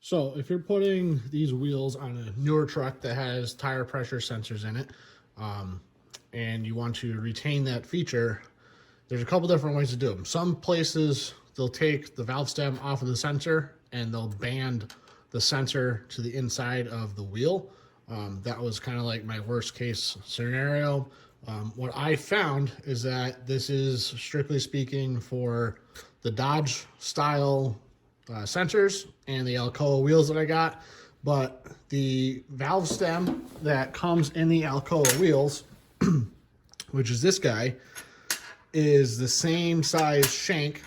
So if you're putting these wheels on a newer truck that has tire pressure sensors in it, and you want to retain that feature, there's a couple different ways to do them. Some places they'll take the valve stem off of the sensor and they'll band the sensor to the inside of the wheel. That was kind of like my worst case scenario. What I found is that this is strictly speaking for the Dodge style sensors and the Alcoa wheels that I got, but the valve stem that comes in the Alcoa wheels, which is this guy, is the same size shank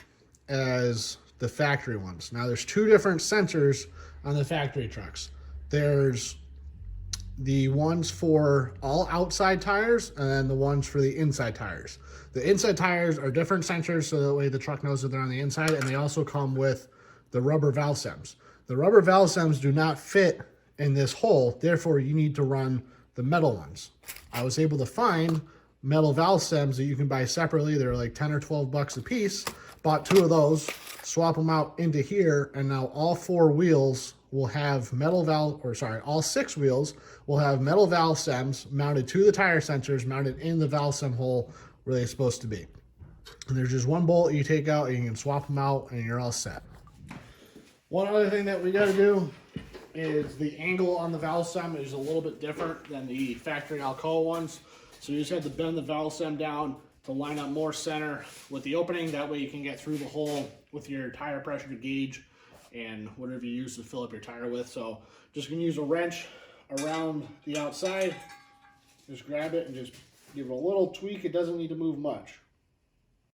as the factory ones. Now there's two different sensors on the factory trucks. There's the ones for all outside tires and then the ones for the inside tires. The inside tires are different sensors, so that way the truck knows that they're on the inside, and they also come with the rubber valve stems. The rubber valve stems do not fit in this hole, therefore you need to run the metal ones. I was able to find metal valve stems that you can buy separately. They're like 10 or 12 bucks a piece. Bought two of those, swap them out into here, and now all four wheels will have metal valve, or sorry, all six wheels will have metal valve stems mounted to the tire sensors, mounted in the valve stem hole where they're supposed to be. And there's just one bolt you take out, and you can swap them out, and you're all set. One other thing that we got to do is the angle on the valve stem is a little bit different than the factory Alcoa ones. So you just have to bend the valve stem down to line up more center with the opening. That way you can get through the hole with your tire pressure to gauge and whatever you use to fill up your tire with. So just gonna use a wrench around the outside. Just grab it and just give it a little tweak. It doesn't need to move much.